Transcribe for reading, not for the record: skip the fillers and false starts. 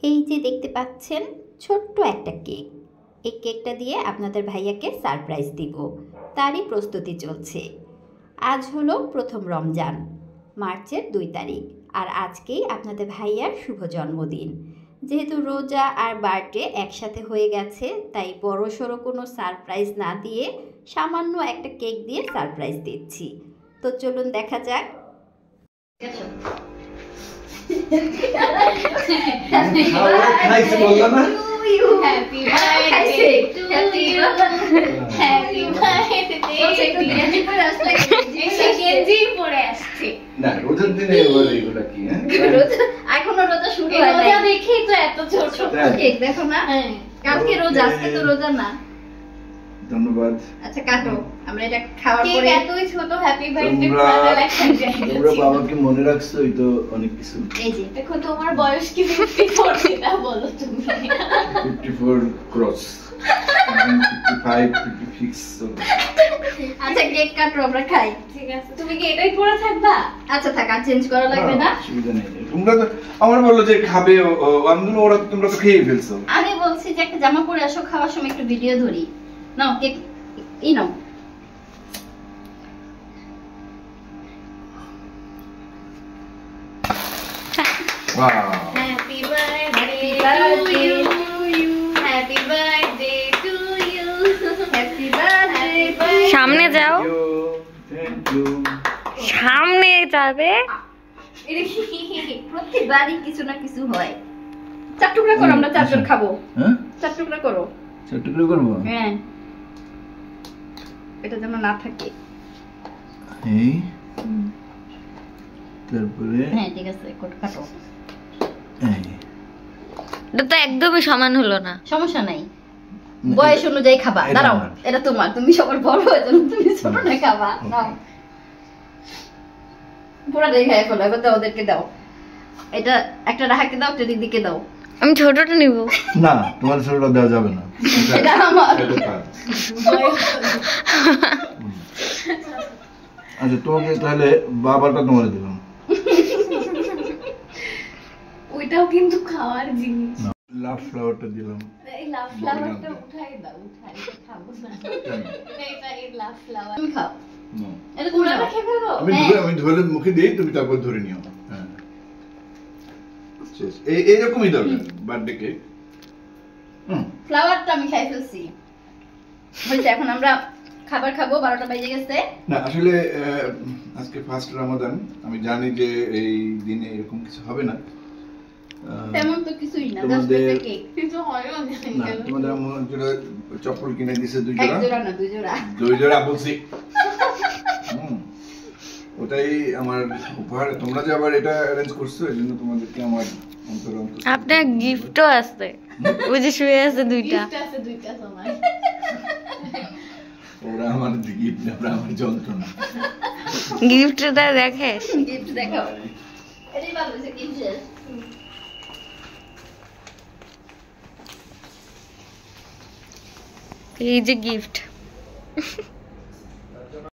এই যে দেখতে পাচ্ছেন ছোট্ট একটা কেক। এই কেকটা দিয়ে আপনাদের ভাইয়াকে সারপ্রাইজ দিব, তারই প্রস্তুতি চলছে। আজ হলো প্রথম রমজান, মার্চের 2 তারিখ, আর আজকেই আপনাদের ভাইয়ার শুভ জন্মদিন। যেহেতু রোজা আর বার্থডে একসাথে হয়ে গেছে, তাই বড়সড় কোনো সারপ্রাইজ না দিয়ে সামান্য একটা কেক দিয়ে সারপ্রাইজ দিচ্ছি। তো চলুন দেখা যাক। এখনো রোজা শুরু হয় নাই, দেখেই তো এত ছোট কেক। দেখো না, কালকে রোজা, আজকে তো রোজা না। ধন্যবাদ। আচ্ছা কাটো, আমরা এটা খাওয়ার পরে। এতই ছোট হ্যাপি বার্থডে তোমরা বাবাকে মনে রাখছো, এই তো অনেক কিছু। এই যে দেখো, তোমার বয়স কি 54 সেটা বলো তুমি। 54 ক্রস, 55 56। আচ্ছা কেক কাটো, আমরা খাই। ঠিক আছে, তুমি কি এটাই পরে থাকবা? আচ্ছা থাক, আর চেঞ্জ করা লাগবে না। অসুবিধা নেই। তোমরা তো আমার বললো যে খাবে, আমদুল ওরা তোমরা তো খেয়ে ফেলছো। আমি বলছি যে একটা জামা পরে আসো, খাওয়ার সময় একটু ভিডিও ধরি। নাও কেক, এই নাও। Happy birthday to you, happy birthday to you, happy birthday. সামনে যাও, সামনে যাবে। প্রতিবারই কিছু না কিছু হয়। 4 টুকরা করো, আমরা 4 জন খাবো। হ্যাঁ 4 টুকরা করো। 4 টুকরো করব। হ্যাঁ, এটা যেন না থাকে। এই তারপরে হ্যাঁ ঠিক আছে, কাটো। এই এটা তো একদমই সমান হলো না। সমস্যা নাই, বয়স অনুযায়ী খাবা। দাঁড়াও, এটা তোমার, তুমি সবার বড় হয়ে যাও, তুমি ছোট না খাবা। নাও, পুরোটাই খাই ফেলো। এবার দাও, ওদেরকে দাও। এটা একটা রাহাকে দাও, একটা দিদিকে দাও। আমি ছোটটা নিব না, তোমার ছোটটা দেওয়া যাবে না। এটা আমার। আচ্ছা তোমাকে তাহলে বাবাটা তোমারে দিলাম। ওইটাও কিন্তু খাওয়ার জিনিস। লাভ ফ্লাওয়ারটা দিলাম। এই লাভ ফ্লাওয়ারটা উঠাই দাও, উঠাই খাবো না। এইটা এই লাভ ফ্লাওয়ার তুমি খাও। না, এটা তুমি পুরো খাও। রেখে ফেলবো। আমি ধরে মুখে দিই, তুমি তারপর ধরে নিও। হ্যাঁ শেষ। এইরকমই দরকার বার্থডে কেক। ফ্লাওয়ারটা আমি খাই ফেলছি। বলছি এখন আমরা খাবার খাবো, 12টা বেজে গেছে। না আসলে আজকে ফার্স্ট রমাদান, আমি জানি যে এই দিনে এরকম কিছু হবে না। তেমন তো কিছুই না, জাস্ট তোমাদের একটা কেক। কিছু হয়ও না। না, তোমাদের আমার জোড়া চপ্পল কিনে দিয়েছে, 2 এক জোড়া। জোড়া না, 2 জোড়া। 2 জোড়া বলছি। ওটাই আমার উপহার। তোমরা যে আবার এটা অ্যারেঞ্জ করছো, এজন্য তোমাদেরকে আমার অন্তর আপনার গিফটও আছে, ওই যে শুয়ে আছে 2টা। গিফট আছে 2টা সময়। ওরা আমার গিফট না, ওরা আমার যন্ত্রণা। গিফটটা দেখে, গিফট দেখাও। এটাই ভালো হয়েছে, গিফট শেষ। এই যে গিফট।